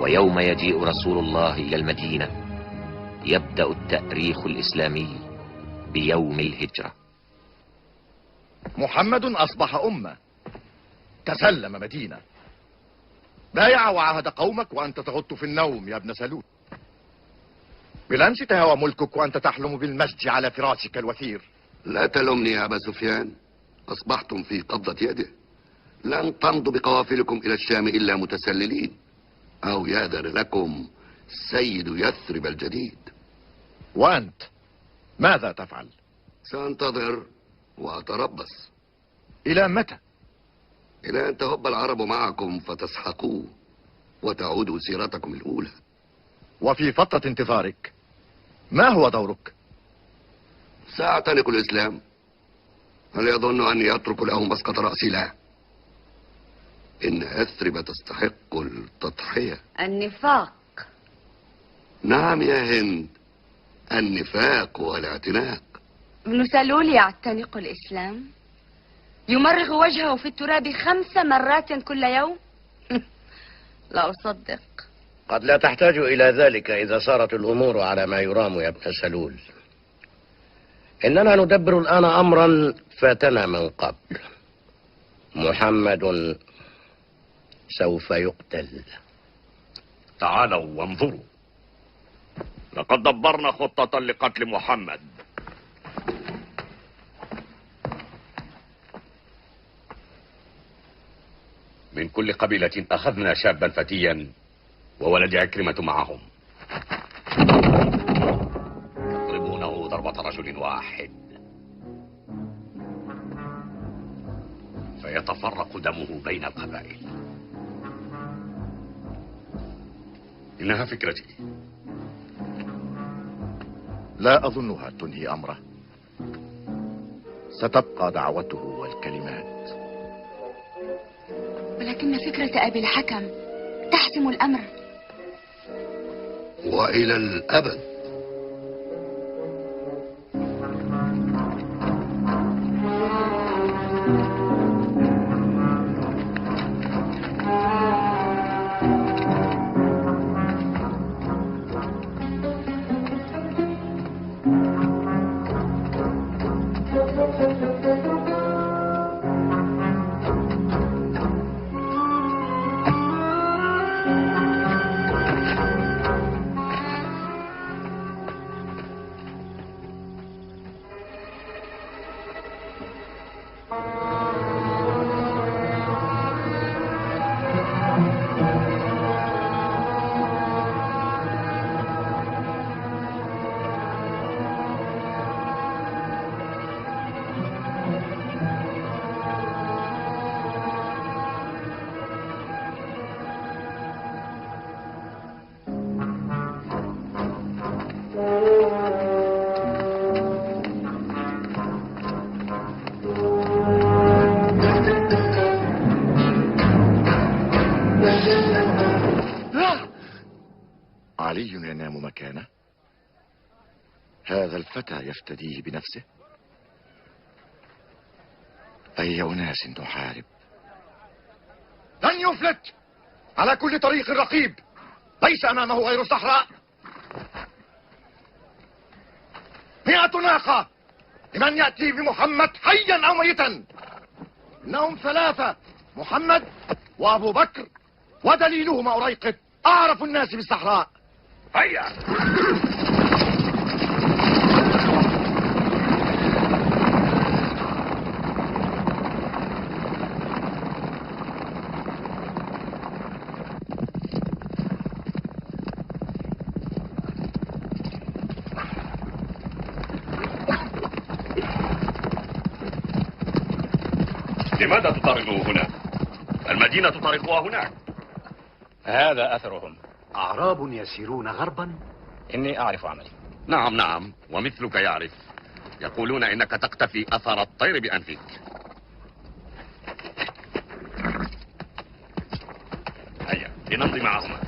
ويوم يجيء رسول الله إلى المدينة يبدأ التأريخ الإسلامي بيوم الهجرة. محمد أصبح أمة، تسلم مدينة، بايع وعهد قومك وأنت تغط في النوم يا ابن سلول. بالأمس تهوى ملكك وأنت تحلم بالمسج على فراشك الوثير. لا تلومني يا أبا سفيان، أصبحتم في قبضة يده. لن تمضوا بقوافلكم إلى الشام إلا متسللين، أو يأذن لكم سيد يثرب الجديد. وأنت ماذا تفعل؟ سأنتظر وأتربص. إلى متى؟ إلى أن تهب العرب معكم فتسحقوا وتعودوا سيرتكم الأولى. وفي فترة انتظارك ما هو دورك؟ سأعتنق الإسلام. هل يظن أني أترك له مسقط رأسي؟ لا، إن يثرب تستحق التضحية. النفاق. نعم يا هند، النفاق والاعتناق. ابن سلول يعتنق الإسلام، يمرغ وجهه في التراب 5 مرات كل يوم. لا أصدق. قد لا تحتاج إلى ذلك إذا صارت الأمور على ما يرام يا ابن سلول. إننا ندبر الآن أمرا فاتنا من قبل. محمد سوف يقتل. تعالوا وانظروا، لقد دبرنا خطة لقتل محمد. من كل قبيلة أخذنا شابا فتيا وولد عكرمة معهم، يضربونه ضربة رجل واحد فيتفرق دمه بين القبائل. إنها فكرتي. لا أظنها تنهي أمره، ستبقى دعوته والكلمات. ولكن فكرة أبي الحكم تحسم الأمر. وإلى الأبد. علي ينام مكانه، هذا الفتى يفتديه بنفسه. أي أناس نحارب. لن يفلت، على كل طريق رقيب، ليس أمامه غير الصحراء. 100 ناقة لمن يأتي بمحمد حيا أو ميتا. إنهم 3، محمد وأبو بكر ودليلهما أريقط، أعرف الناس بالصحراء. هيا. لماذا تطاردوا هنا؟ المدينة تطاردها هناك. هذا أثرهم. أعراب يسيرون غربا. إني أعرف عملي. نعم نعم، ومثلك يعرف. يقولون إنك تقتفي أثر الطير بأنفك. هيا لنمضي معهما.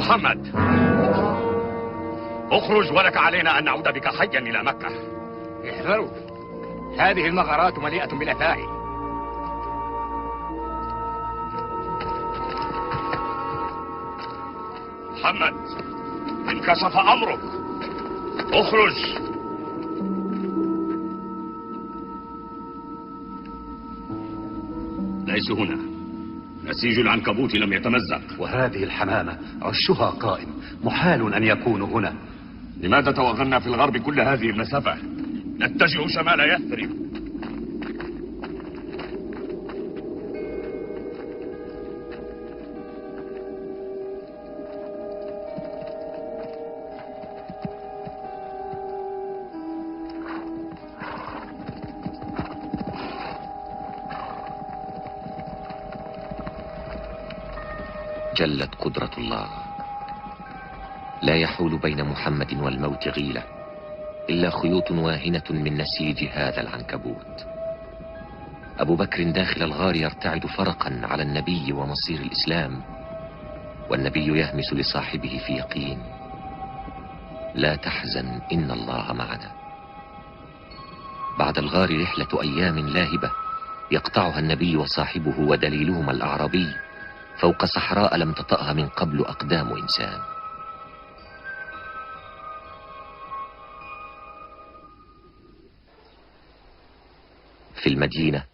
محمد، اخرج ولك علينا أن نعود بك حيا إلى مكة. احذروا، هذه المغارات مليئة بالأثاري. محمد، انكشف أمرك، اخرج. ليسوا هنا، نسيج العنكبوت لم يتمزق. وهذه الحمامة عشها قائم، محال أن يكونوا هنا. لماذا توغلنا في الغرب كل هذه المسافة؟ نتجه شمال يثرب. جلت قدرة الله، لا يحول بين محمد والموت غيلة إلا خيوط واهنة من نسيج هذا العنكبوت. أبو بكر داخل الغار يرتعد فرقا على النبي ومصير الإسلام، والنبي يهمس لصاحبه في يقين: لا تحزن إن الله معنا. بعد الغار رحلة أيام لاهبة يقطعها النبي وصاحبه ودليلهما الأعرابي فوق صحراء لم تطأها من قبل أقدام إنسان. في المدينة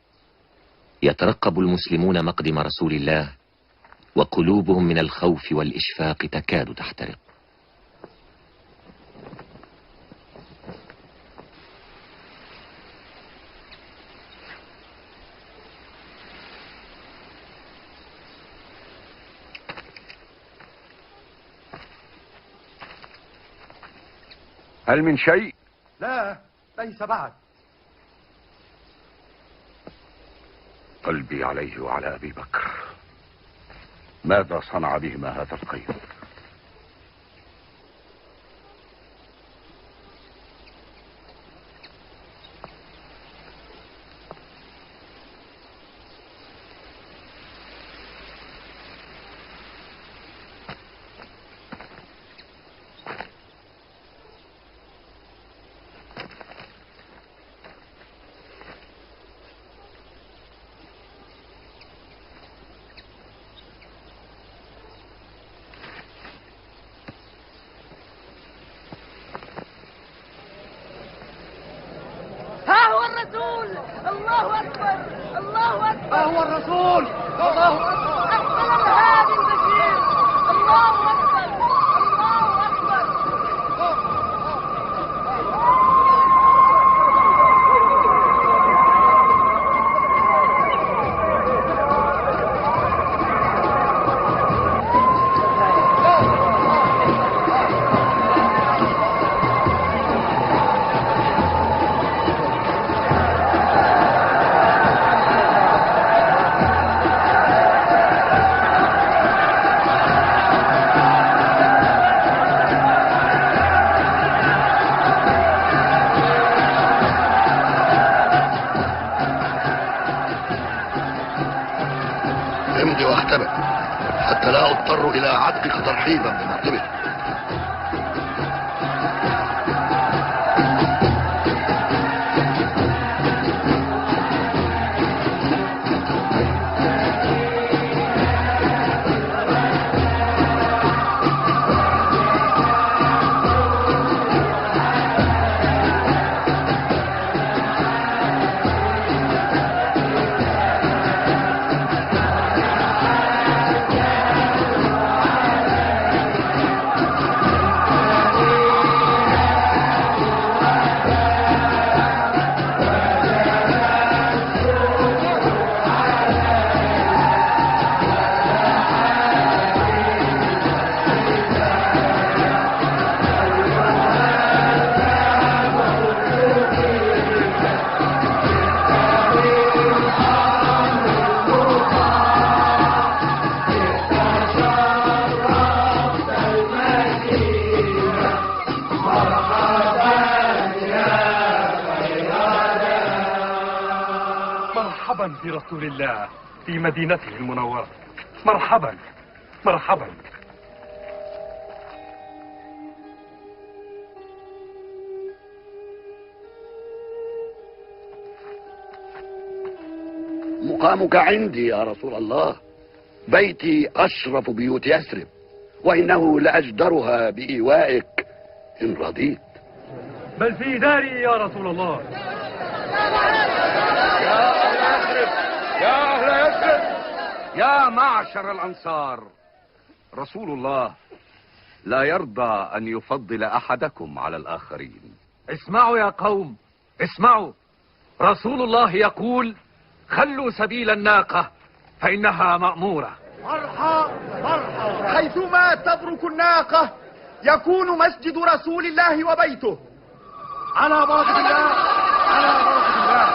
يترقب المسلمون مقدم رسول الله، وقلوبهم من الخوف والإشفاق تكاد تحترق. هل من شيء؟ لا، ليس بعد. قلبي عليه وعلى أبي بكر. ماذا صنع بهما هذا القيد؟ الله أكبر، الله أكبر. هو الرسول. الله أكبر. أحسن الهادي البشير. الله أكبر، الله أكبر. امضي واختبئ حتى لا اضطر الى عتقك ترحيبا بمطلبك. مرحبا برسول الله في مدينته المنورة. مرحبا مرحبا. مقامك عندي يا رسول الله. بيتي أشرف بيوت يثرب، وإنه لأجدرها بإيوائك إن رضيت. بل في داري يا رسول الله. يا أهل يثرب، يا أهل يثرب، يا معشر الأنصار، رسول الله لا يرضى أن يفضل أحدكم على الآخرين. اسمعوا يا قوم، اسمعوا. رسول الله يقول: خلوا سبيل الناقة فإنها مأمورة. مرحى مرحى، حيثما تبرك الناقة يكون مسجد رسول الله وبيته. على بركة الله، على بركة الله.